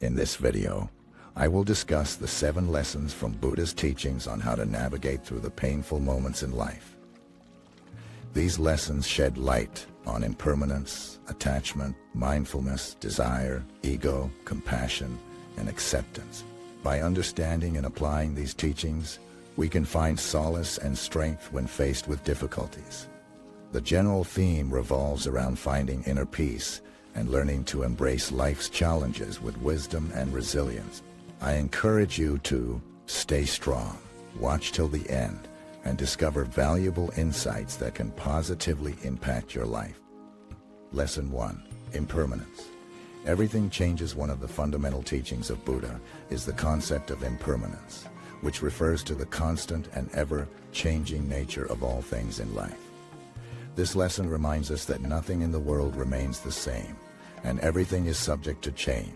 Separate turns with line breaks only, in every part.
In this video, I will discuss the 7 lessons from Buddha's teachings on how to navigate through the painful moments in life. These lessons shed light on impermanence, attachment, mindfulness, desire, ego, compassion, and acceptance. By understanding and applying these teachings, we can find solace and strength when faced with difficulties. The general theme revolves around finding inner peace and learning to embrace life's challenges with wisdom and resilience. I encourage you to stay strong, watch till the end, and discover valuable insights that can positively impact your life. Lesson 1. Impermanence. Everything changes. One of the fundamental teachings of Buddha is the concept of impermanence, which refers to the constant and ever-changing nature of all things in life. This lesson reminds us that nothing in the world remains the same, and everything is subject to change.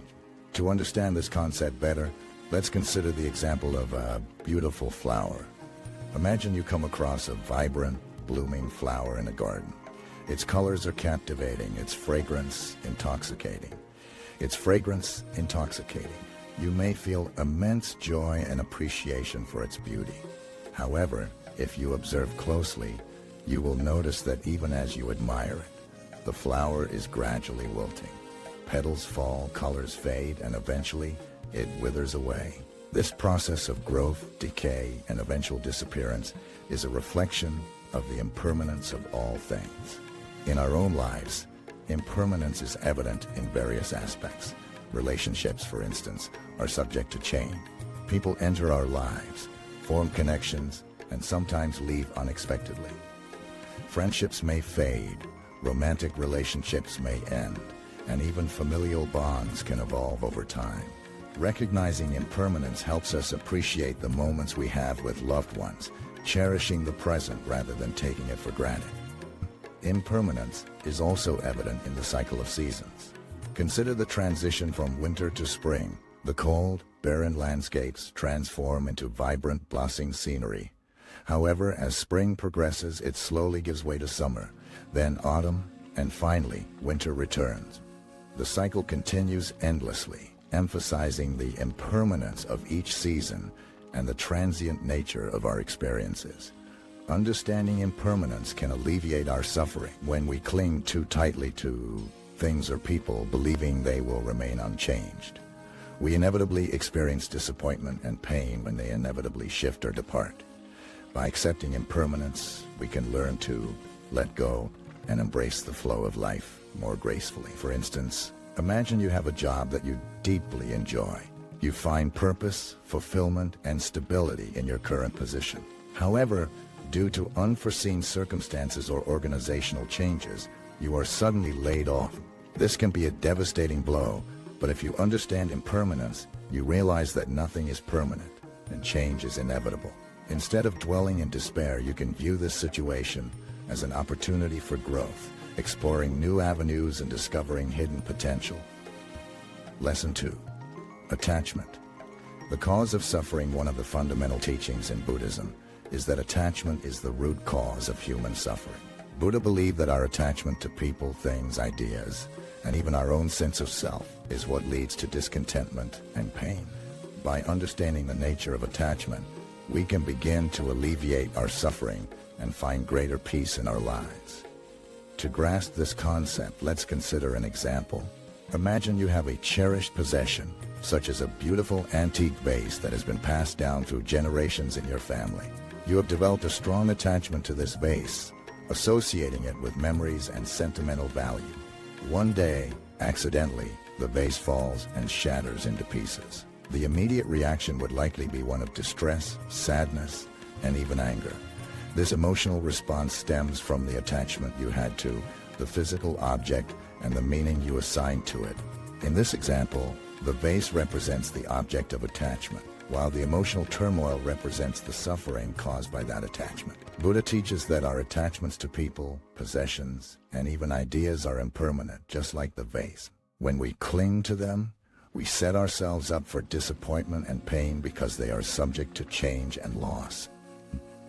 To understand this concept better, let's consider the example of a beautiful flower. Imagine you come across a vibrant, blooming flower in a garden. Its colors are captivating, its fragrance intoxicating. You may feel immense joy and appreciation for its beauty. However, if you observe closely, you will notice that even as you admire it, the flower is gradually wilting. Petals fall, colors fade, and eventually it withers away. This process of growth, decay, and eventual disappearance is a reflection of the impermanence of all things. In our own lives, impermanence is evident in various aspects. Relationships, for instance, are subject to change. People enter our lives, form connections, and sometimes leave unexpectedly. Friendships may fade, romantic relationships may end, and even familial bonds can evolve over time. Recognizing impermanence helps us appreciate the moments we have with loved ones, cherishing the present rather than taking it for granted. Impermanence is also evident in the cycle of seasons. Consider the transition from winter to spring. The cold, barren landscapes transform into vibrant, blossoming scenery. However, as spring progresses, it slowly gives way to summer, then autumn, and finally, winter returns. The cycle continues endlessly, emphasizing the impermanence of each season and the transient nature of our experiences. Understanding impermanence can alleviate our suffering when we cling too tightly to things or people, believing they will remain unchanged. We inevitably experience disappointment and pain when they inevitably shift or depart. By accepting impermanence, we can learn to let go and embrace the flow of life more gracefully. For instance, imagine you have a job that you deeply enjoy. You find purpose, fulfillment, and stability in your current position. However, due to unforeseen circumstances or organizational changes, you are suddenly laid off. This can be a devastating blow, but if you understand impermanence, you realize that nothing is permanent and change is inevitable. Instead of dwelling in despair, you can view this situation as an opportunity for growth, exploring new avenues and discovering hidden potential. Lesson 2. Attachment. The cause of suffering. One of the fundamental teachings in Buddhism is that attachment is the root cause of human suffering. Buddha believed that our attachment to people, things, ideas, and even our own sense of self is what leads to discontentment and pain. By understanding the nature of attachment, we can begin to alleviate our suffering and find greater peace in our lives. To grasp this concept, let's consider an example. Imagine you have a cherished possession, such as a beautiful antique vase that has been passed down through generations in your family. You have developed a strong attachment to this vase, associating it with memories and sentimental value. One day, accidentally, the vase falls and shatters into pieces. The immediate reaction would likely be one of distress, sadness, and even anger. This emotional response stems from the attachment you had to the physical object and the meaning you assigned to it. In this example, the vase represents the object of attachment, while the emotional turmoil represents the suffering caused by that attachment. Buddha teaches that our attachments to people, possessions, and even ideas are impermanent, just like the vase. When we cling to them, we set ourselves up for disappointment and pain because they are subject to change and loss.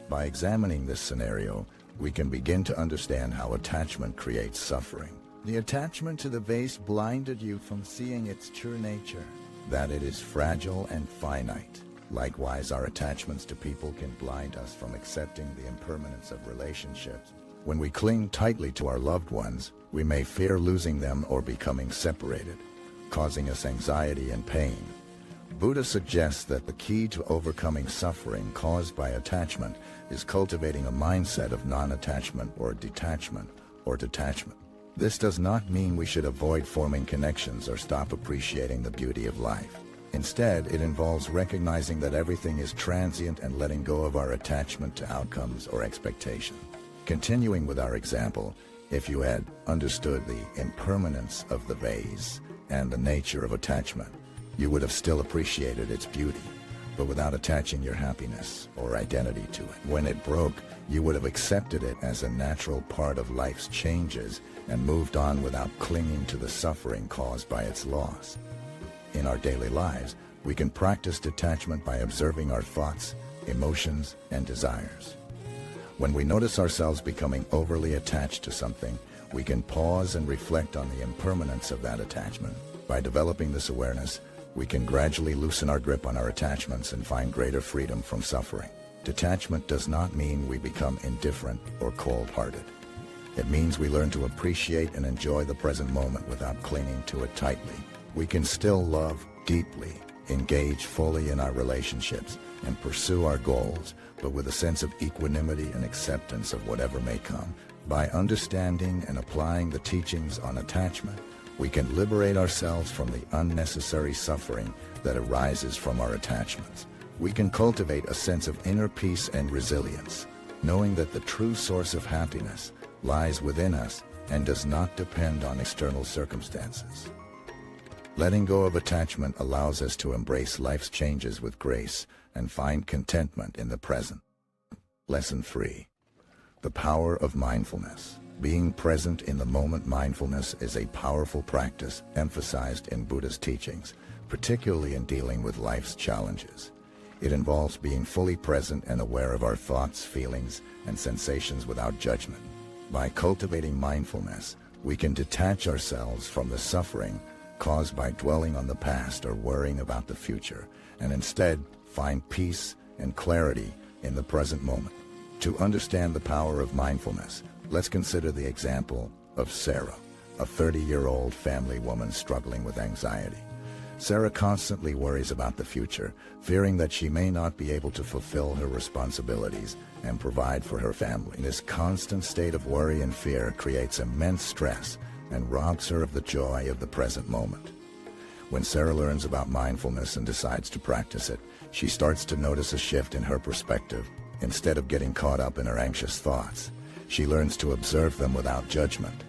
By examining this scenario, we can begin to understand how attachment creates suffering. The attachment to the vase blinded you from seeing its true nature. that it is fragile and finite. Likewise, our attachments to people can blind us from accepting the impermanence of relationships. When we cling tightly to our loved ones, we may fear losing them or becoming separated, causing us anxiety and pain. Buddha suggests that the key to overcoming suffering caused by attachment is cultivating a mindset of non-attachment or detachment or detachment. This does not mean we should avoid forming connections or stop appreciating the beauty of life. Instead, it involves recognizing that everything is transient and letting go of our attachment to outcomes or expectation. Continuing with our example, if you had understood the impermanence of the vase and the nature of attachment, you would have still appreciated its beauty, but without attaching your happiness or identity to it. When it broke, you would have accepted it as a natural part of life's changes and moved on without clinging to the suffering caused by its loss. In our daily lives, we can practice detachment by observing our thoughts, emotions, and desires. When we notice ourselves becoming overly attached to something, we can pause and reflect on the impermanence of that attachment. By developing this awareness, we can gradually loosen our grip on our attachments and find greater freedom from suffering. Detachment does not mean we become indifferent or cold-hearted. It means we learn to appreciate and enjoy the present moment without clinging to it tightly. We can still love deeply, engage fully in our relationships, and pursue our goals, but with a sense of equanimity and acceptance of whatever may come. By understanding and applying the teachings on attachment, we can liberate ourselves from the unnecessary suffering that arises from our attachments. We can cultivate a sense of inner peace and resilience, knowing that the true source of happiness lies within us and does not depend on external circumstances. Letting go of attachment allows us to embrace life's changes with grace and find contentment in the present. Lesson 3. The power of mindfulness. Being present in the moment. Mindfulness is a powerful practice emphasized in Buddha's teachings, particularly in dealing with life's challenges. It involves being fully present and aware of our thoughts, feelings, and sensations without judgment. By cultivating mindfulness, we can detach ourselves from the suffering caused by dwelling on the past or worrying about the future, and instead find peace and clarity in the present moment. To understand the power of mindfulness, let's consider the example of Sarah, a 30-year-old family woman struggling with anxiety. Sarah constantly worries about the future, fearing that she may not be able to fulfill her responsibilities and provide for her family. This constant state of worry and fear creates immense stress and robs her of the joy of the present moment. When Sarah learns about mindfulness and decides to practice it, she starts to notice a shift in her perspective. Instead of getting caught up in her anxious thoughts, she learns to observe them without judgment.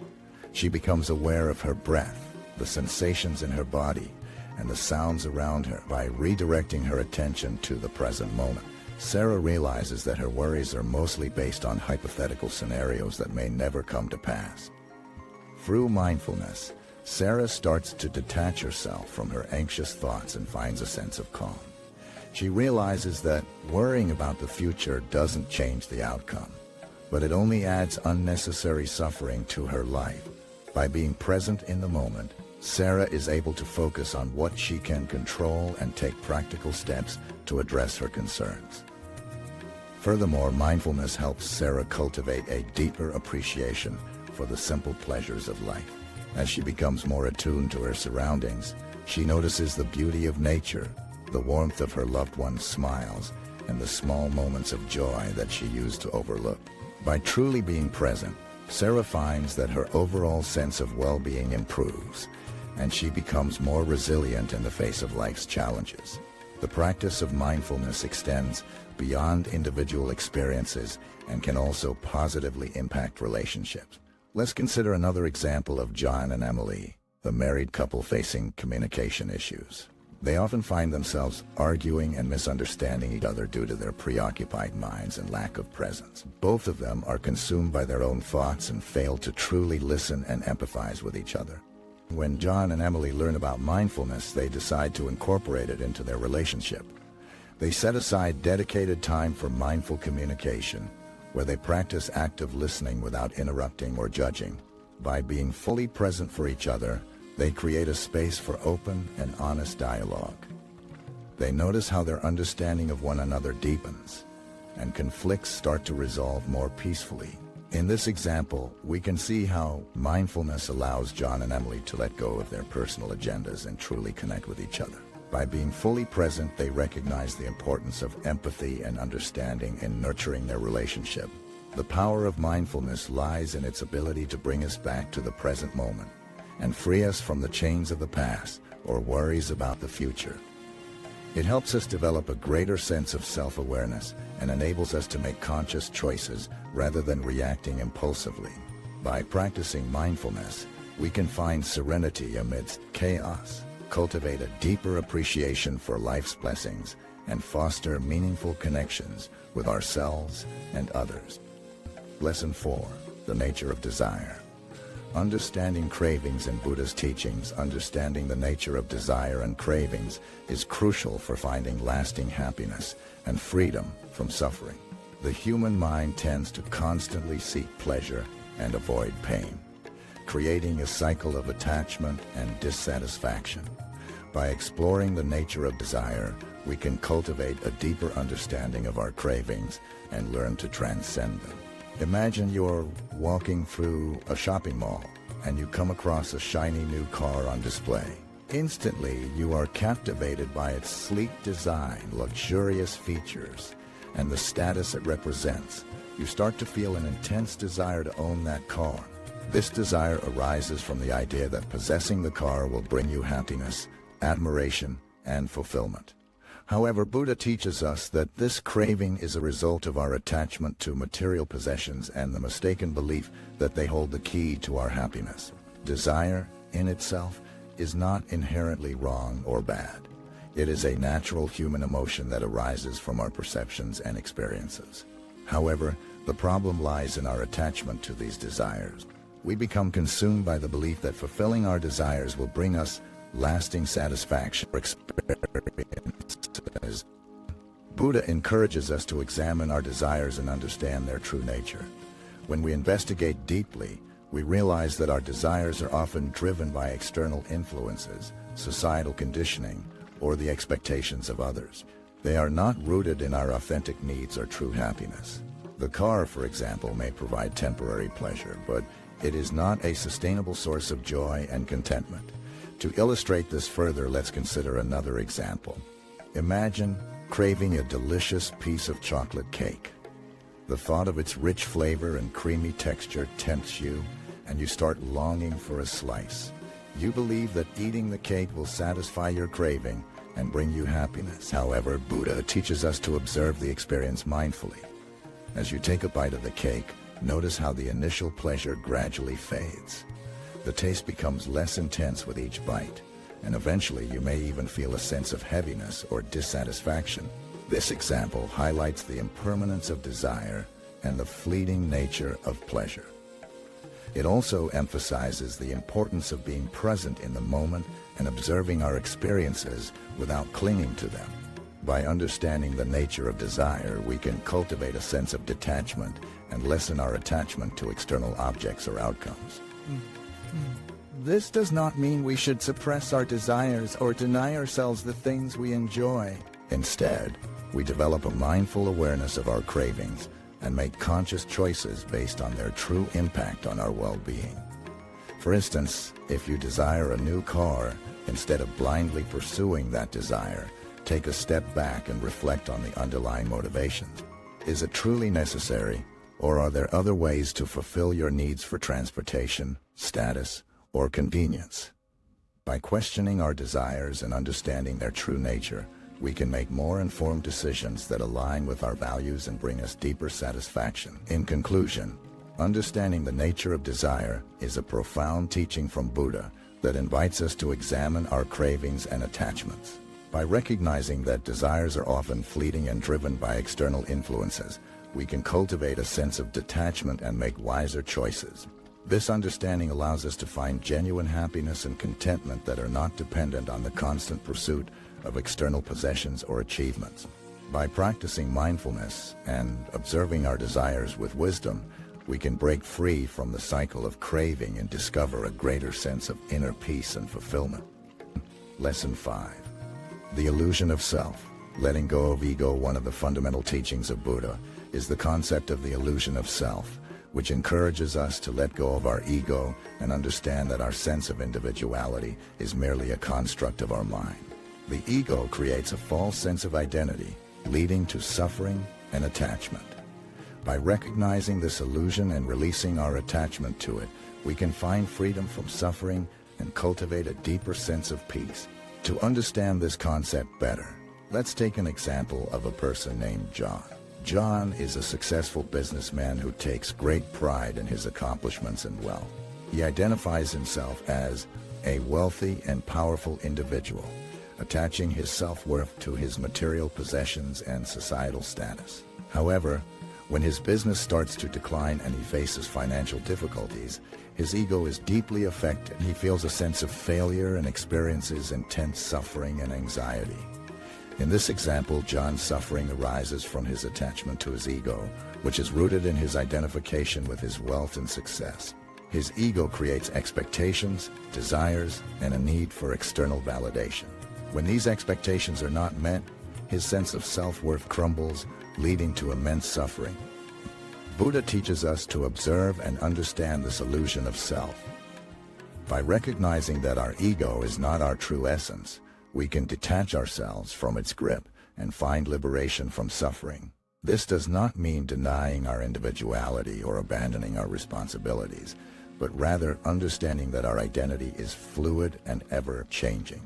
She becomes aware of her breath, the sensations in her body, and the sounds around her. By redirecting her attention to the present moment, Sarah realizes that her worries are mostly based on hypothetical scenarios that may never come to pass. Through mindfulness, Sarah starts to detach herself from her anxious thoughts and finds a sense of calm. She realizes that worrying about the future doesn't change the outcome, but it only adds unnecessary suffering to her life. By being present in the moment, Sarah is able to focus on what she can control and take practical steps to address her concerns. Furthermore, mindfulness helps Sarah cultivate a deeper appreciation for the simple pleasures of life. As she becomes more attuned to her surroundings, she notices the beauty of nature, the warmth of her loved one's smiles, and the small moments of joy that she used to overlook. By truly being present, Sarah finds that her overall sense of well-being improves, and she becomes more resilient in the face of life's challenges. The practice of mindfulness extends beyond individual experiences and can also positively impact relationships. Let's consider another example of John and Emily, the married couple facing communication issues. They often find themselves arguing and misunderstanding each other due to their preoccupied minds and lack of presence. Both of them are consumed by their own thoughts and fail to truly listen and empathize with each other. When John and Emily learn about mindfulness, they decide to incorporate it into their relationship. They set aside dedicated time for mindful communication, where they practice active listening without interrupting or judging. By being fully present for each other, They create a space for open and honest dialogue. They notice how their understanding of one another deepens, and conflicts start to resolve more peacefully. In this example, we can see how mindfulness allows John and Emily to let go of their personal agendas and truly connect with each other. By being fully present, they recognize the importance of empathy and understanding in nurturing their relationship. The power of mindfulness lies in its ability to bring us back to the present moment and free us from the chains of the past or worries about the future. It helps us develop a greater sense of self-awareness and enables us to make conscious choices rather than reacting impulsively. By practicing mindfulness, we can find serenity amidst chaos, cultivate a deeper appreciation for life's blessings, and foster meaningful connections with ourselves and others. Lesson 4. The nature of desire. Understanding cravings in Buddha's teachings. Understanding the nature of desire and cravings is crucial for finding lasting happiness and freedom from suffering. The human mind tends to constantly seek pleasure and avoid pain, creating a cycle of attachment and dissatisfaction. By exploring the nature of desire, we can cultivate a deeper understanding of our cravings and learn to transcend them. Imagine you're walking through a shopping mall and you come across a shiny new car on display. Instantly, you are captivated by its sleek design, luxurious features, and the status it represents. You start to feel an intense desire to own that car. This desire arises from the idea that possessing the car will bring you happiness, admiration, and fulfillment. However, Buddha teaches us that this craving is a result of our attachment to material possessions and the mistaken belief that they hold the key to our happiness. Desire, in itself, is not inherently wrong or bad. It is a natural human emotion that arises from our perceptions and experiences. However, the problem lies in our attachment to these desires. We become consumed by the belief that fulfilling our desires will bring us lasting satisfaction or experiences. Buddha encourages us to examine our desires and understand their true nature. When we investigate deeply, we realize that our desires are often driven by external influences, societal conditioning, or the expectations of others. They are not rooted in our authentic needs or true happiness. The car, for example, may provide temporary pleasure, but it is not a sustainable source of joy and contentment. To illustrate this further, let's consider another example. Imagine craving a delicious piece of chocolate cake. The thought of its rich flavor and creamy texture tempts you, and you start longing for a slice. You believe that eating the cake will satisfy your craving and bring you happiness. However, Buddha teaches us to observe the experience mindfully. As you take a bite of the cake, notice how the initial pleasure gradually fades. The taste becomes less intense with each bite, and eventually you may even feel a sense of heaviness or dissatisfaction. This example highlights the impermanence of desire and the fleeting nature of pleasure. It also emphasizes the importance of being present in the moment and observing our experiences without clinging to them. By understanding the nature of desire, we can cultivate a sense of detachment and lessen our attachment to external objects or outcomes. This does not mean we should suppress our desires or deny ourselves the things we enjoy. Instead, we develop a mindful awareness of our cravings and make conscious choices based on their true impact on our well-being. For instance, if you desire a new car, instead of blindly pursuing that desire, take a step back and reflect on the underlying motivations. Is it truly necessary, or are there other ways to fulfill your needs for transportation, status, or convenience? By questioning our desires and understanding their true nature, we can make more informed decisions that align with our values and bring us deeper satisfaction. In conclusion, understanding the nature of desire is a profound teaching from Buddha that invites us to examine our cravings and attachments. By recognizing that desires are often fleeting and driven by external influences, we can cultivate a sense of detachment and make wiser choices. This understanding allows us to find genuine happiness and contentment that are not dependent on the constant pursuit of external possessions or achievements. By practicing mindfulness and observing our desires with wisdom, we can break free from the cycle of craving and discover a greater sense of inner peace and fulfillment. Lesson 5. The illusion of self. Letting go of ego. One of the fundamental teachings of Buddha is the concept of the illusion of self, which encourages us to let go of our ego and understand that our sense of individuality is merely a construct of our mind. The ego creates a false sense of identity, leading to suffering and attachment. By recognizing this illusion and releasing our attachment to it, we can find freedom from suffering and cultivate a deeper sense of peace. To understand this concept better, let's take an example of a person named John. John is a successful businessman who takes great pride in his accomplishments and wealth. He identifies himself as a wealthy and powerful individual, attaching his self-worth to his material possessions and societal status. However, when his business starts to decline and he faces financial difficulties, his ego is deeply affected. He feels a sense of failure and experiences intense suffering and anxiety. In this example, John's suffering arises from his attachment to his ego, which is rooted in his identification with his wealth and success. His ego creates expectations, desires, and a need for external validation. When these expectations are not met, his sense of self-worth crumbles, leading to immense suffering. Buddha teaches us to observe and understand this illusion of self. By recognizing that our ego is not our true essence, we can detach ourselves from its grip and find liberation from suffering. This does not mean denying our individuality or abandoning our responsibilities, but rather understanding that our identity is fluid and ever-changing.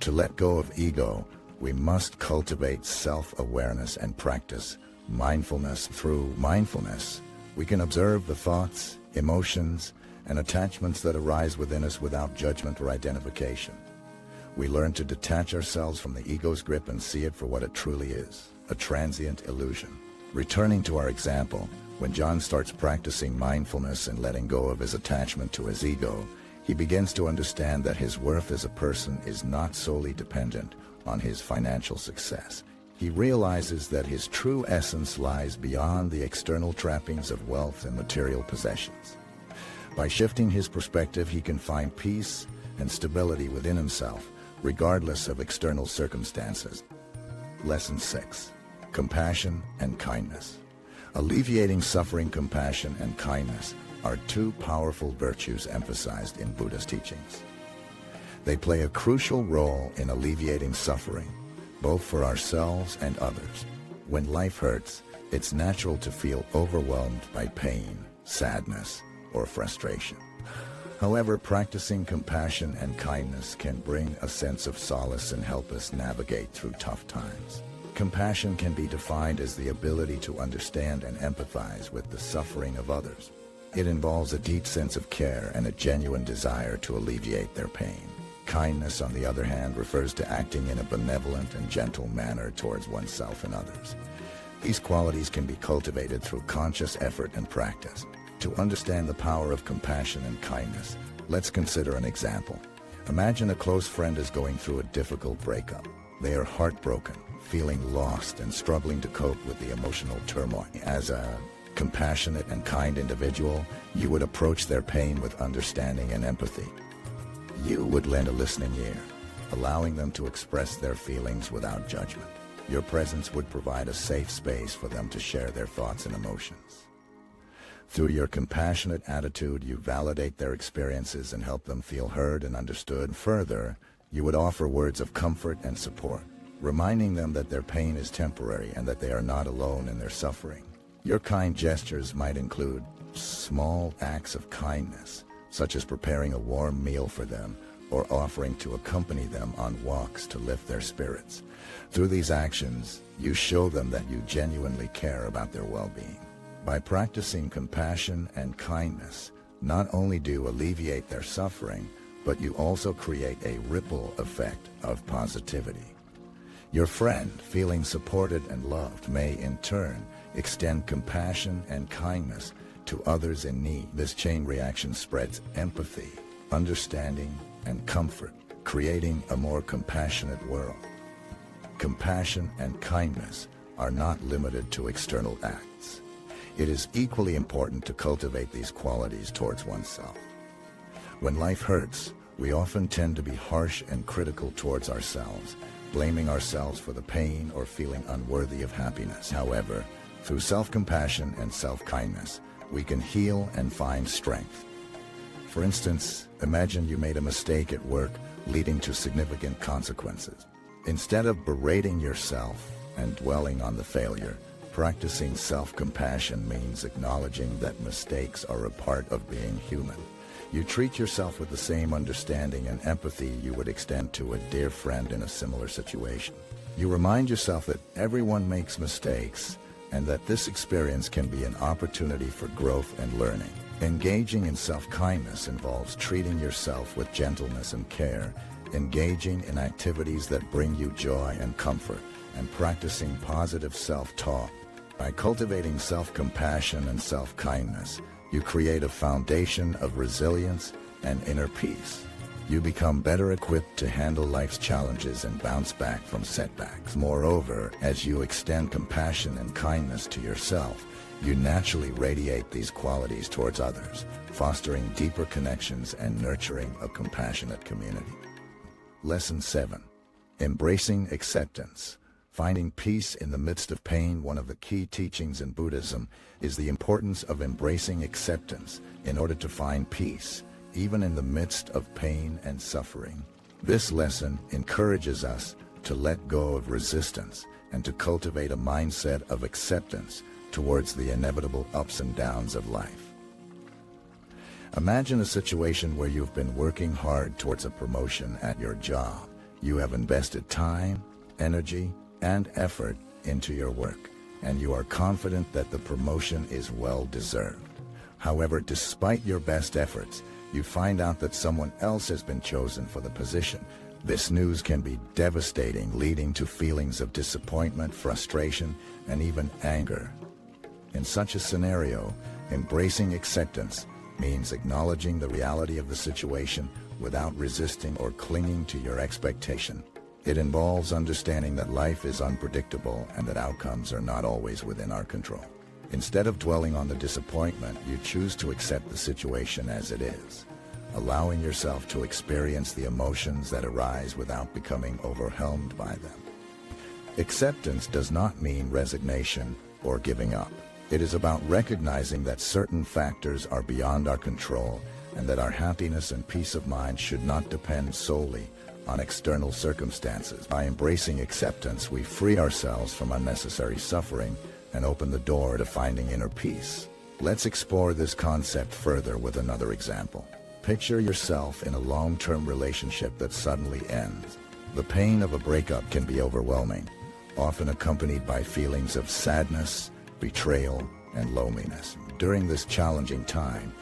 To let go of ego, we must cultivate self-awareness and practice mindfulness. Through mindfulness, we can observe the thoughts, emotions, and attachments that arise within us without judgment or identification. We learn to detach ourselves from the ego's grip and see it for what it truly is, a transient illusion. Returning to our example, when John starts practicing mindfulness and letting go of his attachment to his ego, he begins to understand that his worth as a person is not solely dependent on his financial success. He realizes that his true essence lies beyond the external trappings of wealth and material possessions. By shifting his perspective, he can find peace and stability within himself, regardless of external circumstances. Lesson 6. Compassion and kindness. Alleviating suffering. Compassion and kindness are two powerful virtues emphasized in Buddha's teachings. They play a crucial role in alleviating suffering, both for ourselves and others. When life hurts, it's natural to feel overwhelmed by pain, sadness, or frustration. However, practicing compassion and kindness can bring a sense of solace and help us navigate through tough times. Compassion can be defined as the ability to understand and empathize with the suffering of others. It involves a deep sense of care and a genuine desire to alleviate their pain. Kindness, on the other hand, refers to acting in a benevolent and gentle manner towards oneself and others. These qualities can be cultivated through conscious effort and practice. To understand the power of compassion and kindness, let's consider an example. Imagine a close friend is going through a difficult breakup. They are heartbroken, feeling lost, and struggling to cope with the emotional turmoil. As a compassionate and kind individual, you would approach their pain with understanding and empathy. You would lend a listening ear, allowing them to express their feelings without judgment. Your presence would provide a safe space for them to share their thoughts and emotions. Through your compassionate attitude, you validate their experiences and help them feel heard and understood. Further, you would offer words of comfort and support, reminding them that their pain is temporary and that they are not alone in their suffering. Your kind gestures might include small acts of kindness, such as preparing a warm meal for them or offering to accompany them on walks to lift their spirits. Through these actions, you show them that you genuinely care about their well-being. By practicing compassion and kindness, not only do you alleviate their suffering, but you also create a ripple effect of positivity. Your friend, feeling supported and loved, may in turn extend compassion and kindness to others in need. This chain reaction spreads empathy, understanding, and comfort, creating a more compassionate world. Compassion and kindness are not limited to external acts. It is equally important to cultivate these qualities towards oneself. When life hurts, we often tend to be harsh and critical towards ourselves, blaming ourselves for the pain or feeling unworthy of happiness. However, through self-compassion and self-kindness, we can heal and find strength. For instance, imagine you made a mistake at work leading to significant consequences. Instead of berating yourself and dwelling on the failure, practicing self-compassion means acknowledging that mistakes are a part of being human. You treat yourself with the same understanding and empathy you would extend to a dear friend in a similar situation. You remind yourself that everyone makes mistakes and that this experience can be an opportunity for growth and learning. Engaging in self-kindness involves treating yourself with gentleness and care, engaging in activities that bring you joy and comfort, and practicing positive self-talk. By cultivating self-compassion and self-kindness, you create a foundation of resilience and inner peace. You become better equipped to handle life's challenges and bounce back from setbacks. Moreover, as you extend compassion and kindness to yourself, you naturally radiate these qualities towards others, fostering deeper connections and nurturing a compassionate community. Lesson 7. Embracing acceptance. Finding peace in the midst of pain. One of the key teachings in Buddhism is the importance of embracing acceptance in order to find peace, even in the midst of pain and suffering. This lesson encourages us to let go of resistance and to cultivate a mindset of acceptance towards the inevitable ups and downs of life. Imagine a situation where you've been working hard towards a promotion at your job. You have invested time, energy, and effort into your work, and you are confident that the promotion is well deserved. However, despite your best efforts, you find out that someone else has been chosen for the position. This news can be devastating, leading to feelings of disappointment, frustration, and even anger. In such a scenario, embracing acceptance means acknowledging the reality of the situation without resisting or clinging to your expectation. It involves understanding that life is unpredictable and that outcomes are not always within our control. Instead of dwelling on the disappointment, you choose to accept the situation as it is, allowing yourself to experience the emotions that arise without becoming overwhelmed by them. Acceptance does not mean resignation or giving up. It is about recognizing that certain factors are beyond our control and that our happiness and peace of mind should not depend solely on external circumstances. By embracing acceptance, we free ourselves from unnecessary suffering and open the door to finding inner peace. Let's explore this concept further with another example. Picture yourself in a long-term relationship that suddenly ends. The pain of a breakup can be overwhelming, often accompanied by feelings of sadness, betrayal, and loneliness. During this challenging time,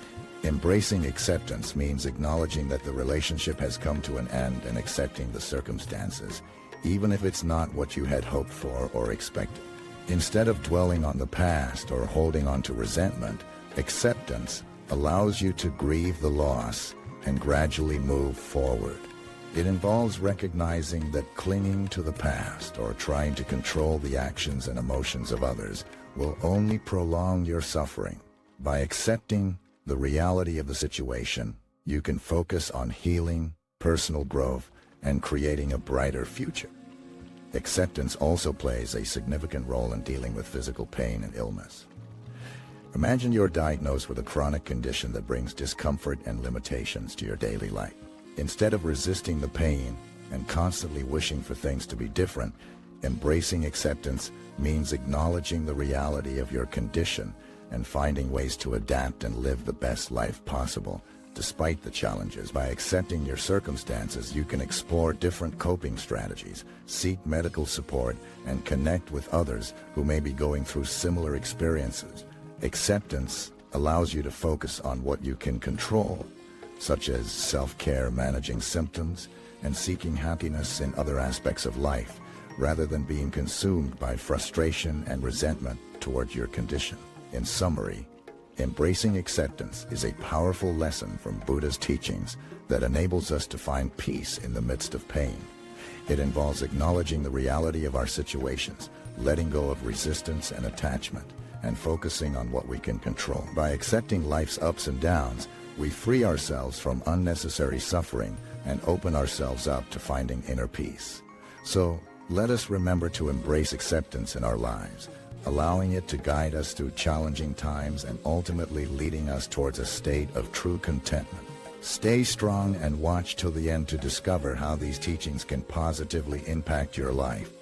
embracing acceptance means acknowledging that the relationship has come to an end and accepting the circumstances, even if it's not what you had hoped for or expected. Instead of dwelling on the past or holding on to resentment, acceptance allows you to grieve the loss and gradually move forward. It involves recognizing that clinging to the past or trying to control the actions and emotions of others will only prolong your suffering. By accepting the reality of the situation, you can focus on healing, personal growth, and creating a brighter future. Acceptance also plays a significant role in dealing with physical pain and illness. Imagine you're diagnosed with a chronic condition that brings discomfort and limitations to your daily life. Instead of resisting the pain and constantly wishing for things to be different, embracing acceptance means acknowledging the reality of your condition and finding ways to adapt and live the best life possible, despite the challenges. By accepting your circumstances, you can explore different coping strategies, seek medical support, and connect with others who may be going through similar experiences. Acceptance allows you to focus on what you can control, such as self-care, managing symptoms, and seeking happiness in other aspects of life, rather than being consumed by frustration and resentment towards your condition. In summary, embracing acceptance is a powerful lesson from Buddha's teachings that enables us to find peace in the midst of pain. It involves acknowledging the reality of our situations, letting go of resistance and attachment, and focusing on what we can control. By accepting life's ups and downs, we free ourselves from unnecessary suffering and open ourselves up to finding inner peace. So, let us remember to embrace acceptance in our lives, allowing it to guide us through challenging times and ultimately leading us towards a state of true contentment. Stay strong and watch till the end to discover how these teachings can positively impact your life.